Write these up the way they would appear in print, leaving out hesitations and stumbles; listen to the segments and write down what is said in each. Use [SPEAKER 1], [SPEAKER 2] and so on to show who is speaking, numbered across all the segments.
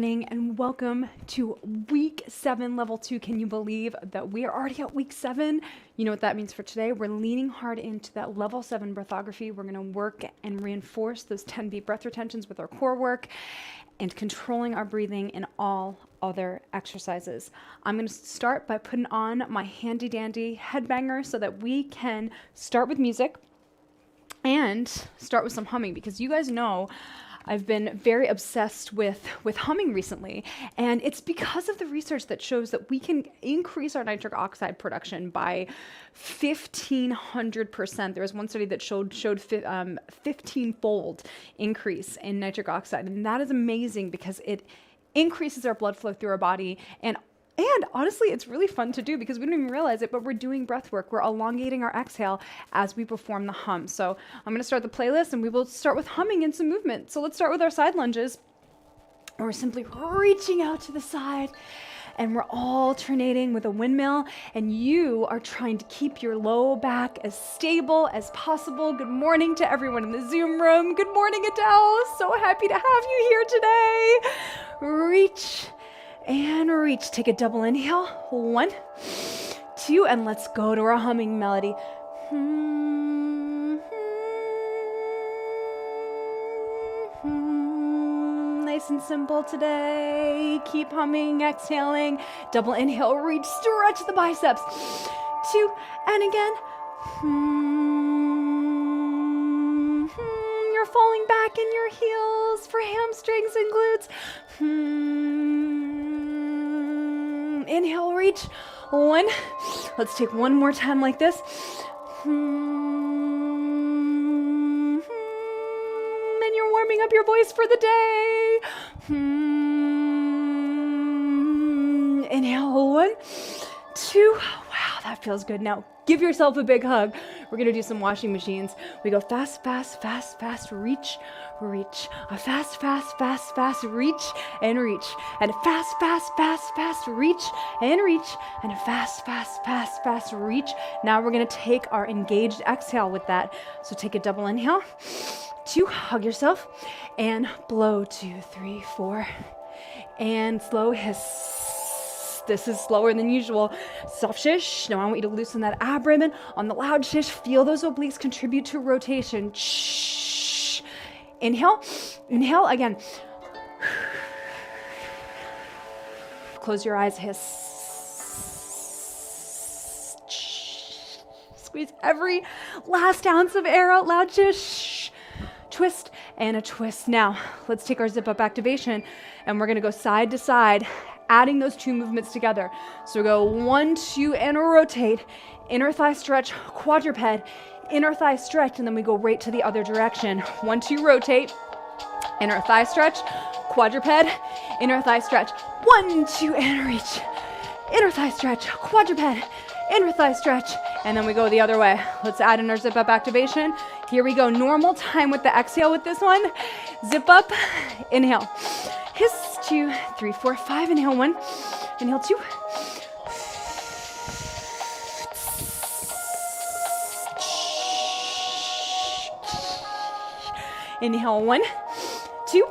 [SPEAKER 1] And welcome to week 7, level 2. Can you believe that we are already at week 7? You know what that means for today? We're leaning hard into that level 7 breathography. We're going to work and reinforce those 10 deep breath retentions with our core work and controlling our breathing in all other exercises. I'm going to start by putting on my handy dandy headbanger so that we can start with music and start with some humming, because you guys know I've been very obsessed with humming recently, and it's because of the research that shows that we can increase our nitric oxide production by 1,500%. There was one study that showed 15-fold increase in nitric oxide, and that is amazing because it increases our blood flow through our body. And honestly, it's really fun to do because we don't even realize it, but we're doing breath work. We're elongating our exhale as we perform the hum. So I'm going to start the playlist and we will start with humming and some movement. So let's start with our side lunges. We're simply reaching out to the side and we're alternating with a windmill, and you are trying to keep your low back as stable as possible. Good morning to everyone in the Zoom room. Good morning, Adele. So happy to have you here today. Reach and reach. Take a double inhale. 1, 2, and let's go to our humming melody. Nice and simple today. Keep humming, exhaling. Double inhale, reach, stretch the biceps. 2, and again. You're falling back in your heels for hamstrings and glutes. Inhale, reach. 1. Let's take one more time like this. And you're warming up your voice for the day. Inhale, 1, 2. Wow, that feels good. Now, give yourself a big hug. We're going to do some washing machines. We go fast, fast, fast, fast, reach, reach. A fast, fast, fast, fast, reach, and reach. And a fast, fast, fast, fast, reach, and reach. And a fast, fast, fast, fast, reach. Now we're going to take our engaged exhale with that. So take a double inhale. 2, hug yourself. And blow. 2, 3, 4. And slow hiss. This is slower than usual. Soft shish. Now I want you to loosen that ab ribbon. On the loud shish, feel those obliques contribute to rotation. Shh. Inhale. Inhale again. Close your eyes. Hiss. Squeeze every last ounce of air out loud. Shish. Twist and a twist. Now let's take our zip up activation and we're going to go side to side, adding those two movements together. So we go 1, 2, and rotate. Inner thigh stretch, quadruped, inner thigh stretch, and then we go right to the other direction. 1, 2, rotate. Inner thigh stretch, quadruped, inner thigh stretch. 1, 2, and reach. Inner thigh stretch, quadruped, inner thigh stretch, and then we go the other way. Let's add in our zip up activation. Here we go. Normal time with the exhale with this one. Zip up, inhale. Hiss, 2, 3, 4, 5. Inhale, 1. Inhale, 2. Inhale, 1, 2.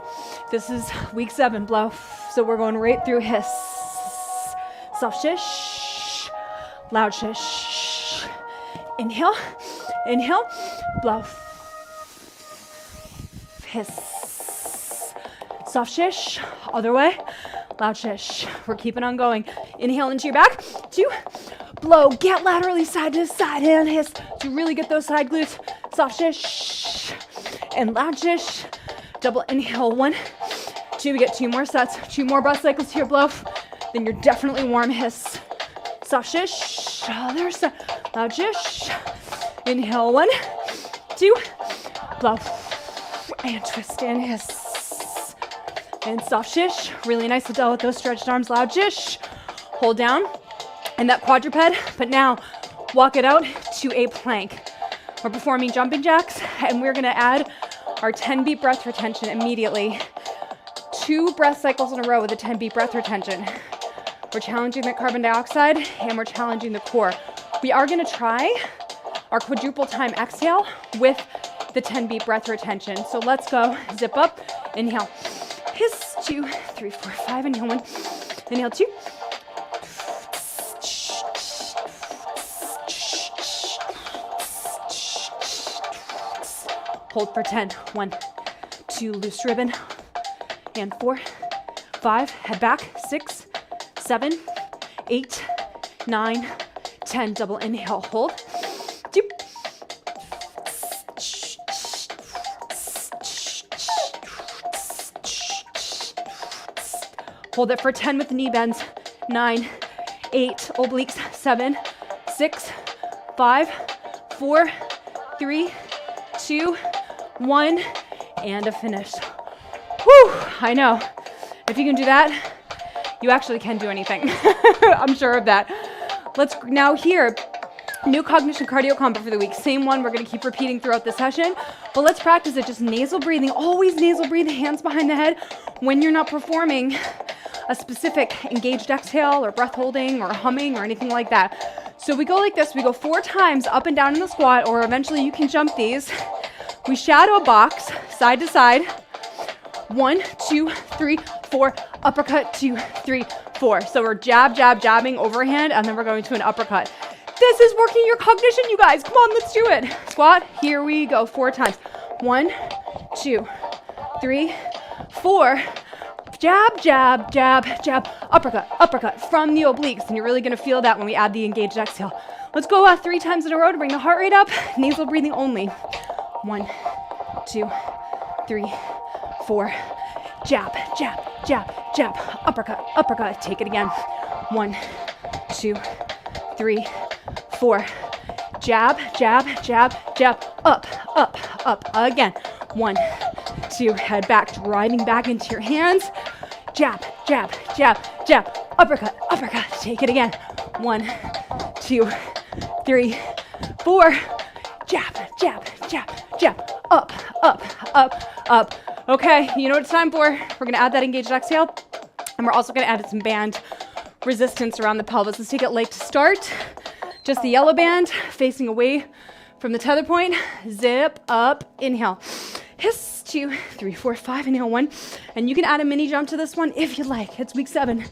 [SPEAKER 1] This is week 7, blow. So we're going right through hiss. Soft shish. Loud shish. Inhale, inhale, blow. Hiss. Soft shish, other way, loud shish. We're keeping on going. Inhale into your back, 2, blow, get laterally side to side, and hiss to really get those side glutes. Soft shish, and loud shish. Double inhale, 1, 2, we get 2 more sets, 2 more breath cycles here, blow. Then you're definitely warm, hiss. Soft shish, other side, loud shish. Inhale, 1, 2, blow, and twist and hiss. And soft shish, really nice to deal with those stretched arms, loud shish. Hold down, and that quadruped, but now walk it out to a plank. We're performing jumping jacks, and we're gonna add our 10 beat breath retention immediately. 2 breath cycles in a row with a 10 beat breath retention. We're challenging that carbon dioxide, and we're challenging the core. We are gonna try our quadruple time exhale with the 10 beat breath retention. So let's go, zip up, inhale. Hiss, 2, 3, 4, 5. Inhale 1. Inhale 2. Hold for 10. 1, 2, loose ribbon. And 4, 5, head back. 6, 7, 8, 9, 10. Double inhale, hold. 2. Hold it for 10 with the knee bends. 9, 8, obliques. 7, 6, 5, 4, 3, 2, 1, and a finish. Whew, I know. If you can do that, you actually can do anything. I'm sure of that. Let's now here, new cognition cardio combo for the week. Same one we're going to keep repeating throughout the session, but let's practice it. Just nasal breathing, always nasal breathe, hands behind the head when you're not performing a specific engaged exhale or breath holding or humming or anything like that. So we go like this. We go 4 times up and down in the squat, or eventually you can jump these. We shadow a box side to side. 1, 2, 3, 4, uppercut, 2, 3, 4. So we're jab, jab, jabbing overhand, and then we're going to an uppercut. This is working your cognition, you guys. Come on, let's do it. Squat, here we go, 4 times. 1, 2, 3, 4. Jab, jab, jab, jab, uppercut, uppercut from the obliques. And you're really gonna feel that when we add the engaged exhale. Let's go 3 times in a row to bring the heart rate up. Nasal breathing only. 1, 2, 3, 4. Jab, jab, jab, jab, uppercut, uppercut. Take it again. 1, 2, 3, 4. Jab, jab, jab, jab, up, up, up. Again. 1, 2, head back, driving back into your hands. Jab, jab, jab, jab, uppercut, uppercut. Take it again. 1, 2, 3, 4. Jab, jab, jab, jab, up, up, up, up. Okay, you know what it's time for? We're gonna add that engaged exhale, and we're also gonna add some band resistance around the pelvis. Let's take it light to start. Just the yellow band facing away from the tether point. Zip up, inhale. Hiss, 2, 3, 4, 5, inhale 1. And you can add a mini jump to this one if you like. It's week 7.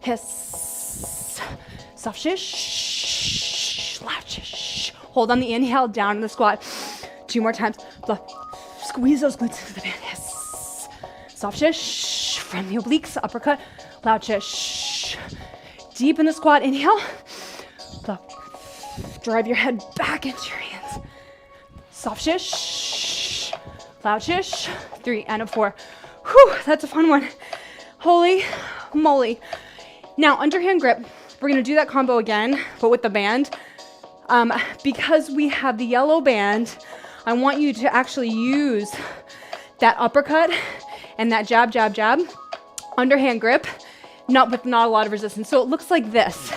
[SPEAKER 1] Hiss, soft shish, loud shish. Hold on the inhale, down in the squat. 2 more times. Blow. Squeeze those glutes into the band. Hiss, soft shish, from the obliques, uppercut, loud shish. Deep in the squat, inhale. Blow. Drive your head back into your hands. Soft shish, loud shish. 3 and a 4. Whew, that's a fun one. Holy moly. Now, underhand grip. We're gonna do that combo again, but with the band. Because we have the yellow band, I want you to actually use that uppercut and that jab, jab, jab, underhand grip, with not a lot of resistance. So it looks like this.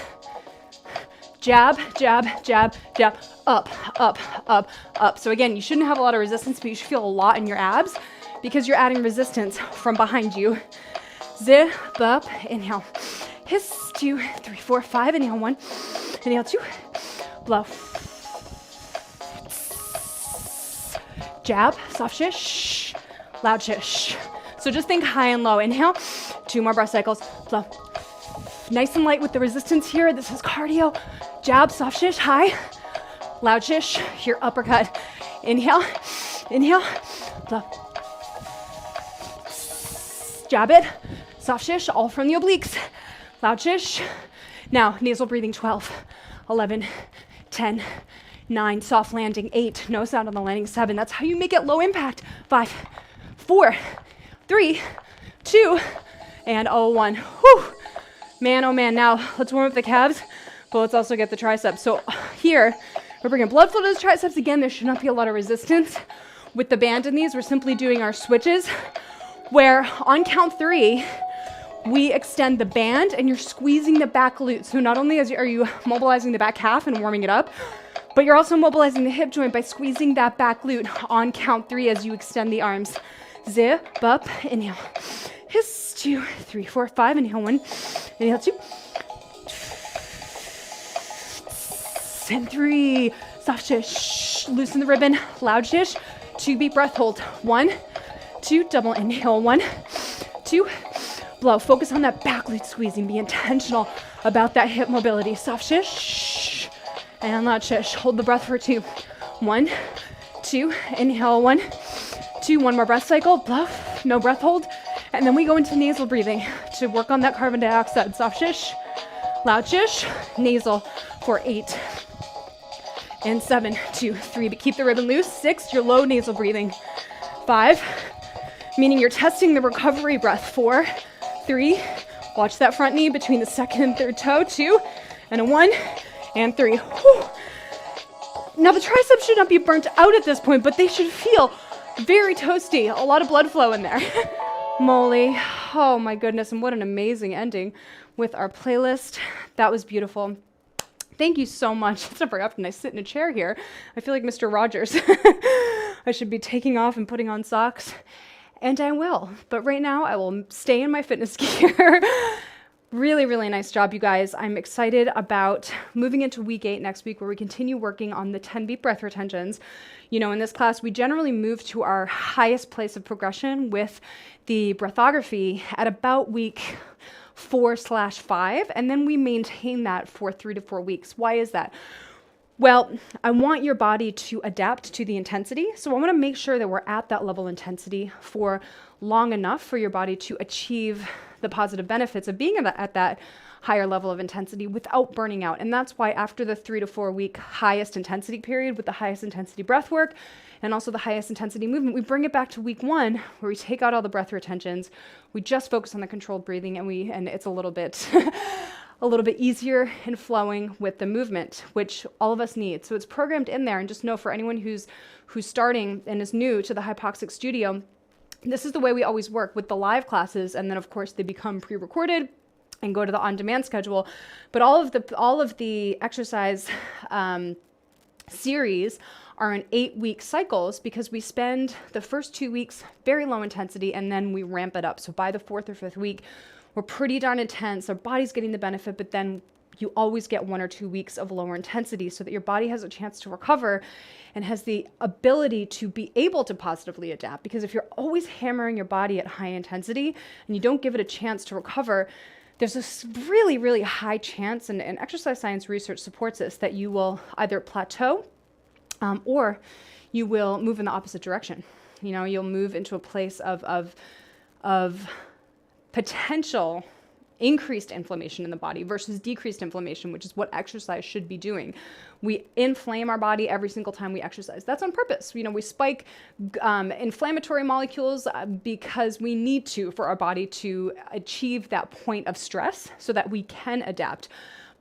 [SPEAKER 1] Jab, jab, jab, jab, up, up, up, up. So again, you shouldn't have a lot of resistance, but you should feel a lot in your abs because you're adding resistance from behind you. Zip up, inhale. Hiss, 2, 3, 4, 5, inhale 1, inhale 2, blow. Jab, soft shish, loud shish. So just think high and low. Inhale, 2 more breath cycles, blow. Nice and light with the resistance here. This is cardio. Jab, soft shish, high, loud shish, your uppercut. Inhale, inhale, blow. Jab it, soft shish, all from the obliques. Loud shish. Now, nasal breathing, 12, 11, 10, 9, soft landing, 8, no sound on the landing, 7. That's how you make it low impact. 5, 4, 3, 2, and 1. Whew. Man, oh man. Now, let's warm up the calves, but let's also get the triceps. So here, we're bringing blood flow to the triceps. Again, there should not be a lot of resistance. With the band in these, we're simply doing our switches, where on count 3, we extend the band and you're squeezing the back glute. So not only are you mobilizing the back calf and warming it up, but you're also mobilizing the hip joint by squeezing that back glute on count 3 as you extend the arms. Zip up, inhale. Hiss, 2, 3, 4, 5, inhale 1, inhale 2. And 3, soft shish, loosen the ribbon, loud shish, 2 beat breath hold. 1, 2, double inhale, 1, 2, blow. Focus on that back glute squeezing. Be intentional about that hip mobility. Soft shish and loud shish. Hold the breath for 2. 1, 2, inhale, 1, 2, one more breath cycle, blow, no breath hold, and then we go into nasal breathing to work on that carbon dioxide. Soft shish, loud shish, nasal for 8, and 7, 2, 3, but keep the ribbon loose. 6, your low nasal breathing. 5, meaning you're testing the recovery breath. 4, 3, watch that front knee between the second and third toe. 2, and a 1, and 3. Whew. Now the triceps should not be burnt out at this point, but they should feel very toasty. A lot of blood flow in there. Moly. Oh my goodness, and what an amazing ending with our playlist. That was beautiful. Thank you so much. It's not very often I sit in a chair here. I feel like Mr. Rogers. I should be taking off and putting on socks. And I will. But right now, I will stay in my fitness gear. Really, really nice job, you guys. I'm excited about moving into week 8 next week, where we continue working on the 10 beat breath retentions. You know, in this class, we generally move to our highest place of progression with the breathography at about week 4/5, and then we maintain that for 3 to 4 weeks. Why is that? Well, I want your body to adapt to the intensity. So I want to make sure that we're at that level intensity for long enough for your body to achieve the positive benefits of being at that higher level of intensity without burning out. And that's why after the 3 to 4 week highest intensity period with the highest intensity breath work and also the highest intensity movement, we bring it back to week 1 where we take out all the breath retentions. We just focus on the controlled breathing, and it's a little bit a little bit easier and flowing with the movement, which all of us need. So it's programmed in there. And just know, for anyone who's starting and is new to the HYPOXiX.studio, this is the way we always work with the live classes, and then of course they become pre-recorded and go to the on-demand schedule. But all of the exercise series are in 8-week cycles, because we spend the first 2 weeks very low intensity and then we ramp it up. So by the 4th or 5th week, we're pretty darn intense. Our body's getting the benefit, but then you always get 1 or 2 weeks of lower intensity so that your body has a chance to recover and has the ability to be able to positively adapt. Because if you're always hammering your body at high intensity and you don't give it a chance to recover, there's this really, really high chance, and exercise science research supports this, that you will either plateau or you will move in the opposite direction. You know, you'll move into a place of potential increased inflammation in the body versus decreased inflammation, which is what exercise should be doing. We inflame our body every single time we exercise. That's on purpose. You know, we spike inflammatory molecules because we need to, for our body to achieve that point of stress so that we can adapt.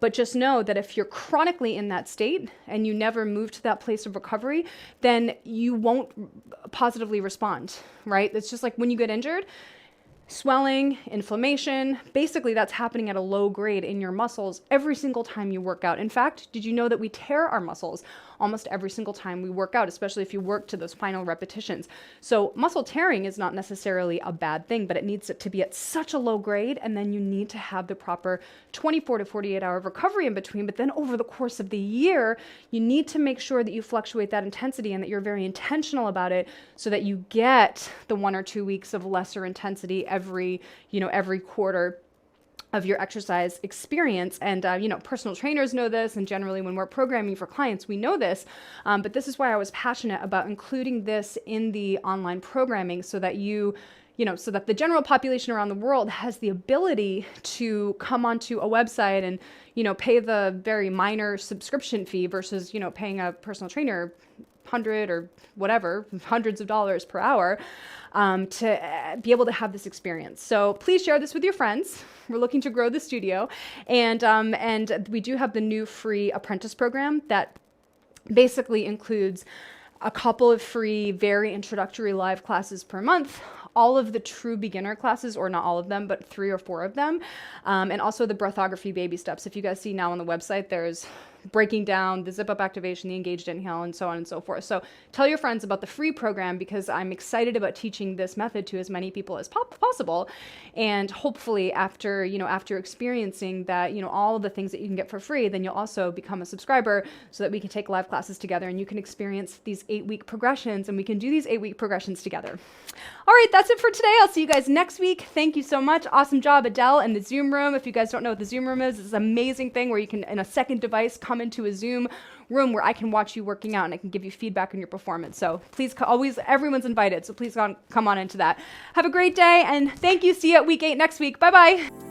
[SPEAKER 1] But just know that if you're chronically in that state and you never move to that place of recovery, then you won't positively respond, right? It's just like when you get injured, swelling, inflammation, basically that's happening at a low grade in your muscles every single time you work out. In fact, did you know that we tear our muscles almost every single time we work out, especially if you work to those final repetitions? So muscle tearing is not necessarily a bad thing, but it needs it to be at such a low grade, and then you need to have the proper 24 to 48 hour recovery in between. But then over the course of the year, you need to make sure that you fluctuate that intensity and that you're very intentional about it so that you get the 1 or 2 weeks of lesser intensity every quarter of your exercise experience. And, personal trainers know this, and generally when we're programming for clients, we know this, but this is why I was passionate about including this in the online programming so that so that the general population around the world has the ability to come onto a website and, pay the very minor subscription fee versus, paying a personal trainer $100 or whatever, hundreds of dollars per hour, to be able to have this experience. So please share this with your friends. We're looking to grow the studio, and we do have the new free apprentice program that basically includes a couple of free, very introductory live classes per month, all of the true beginner classes, or not all of them, but 3 or 4 of them, and also the breathography baby steps. If you guys see now on the website, there's breaking down the zip up activation, the engaged inhale, and so on and so forth. So tell your friends about the free program, because I'm excited about teaching this method to as many people as possible. And hopefully after, after experiencing that, all of the things that you can get for free, then you'll also become a subscriber so that we can take live classes together and you can experience these 8-week progressions, and we can do these 8-week progressions together. All right, that's it for today. I'll see you guys next week. Thank you so much. Awesome job, Adele, in the Zoom room. If you guys don't know what the Zoom room is, it's an amazing thing where you can, in a second device, come into a Zoom room where I can watch you working out and I can give you feedback on your performance. So please, everyone's invited. So please come on into that. Have a great day, and thank you. See you at week 8 next week. Bye-bye.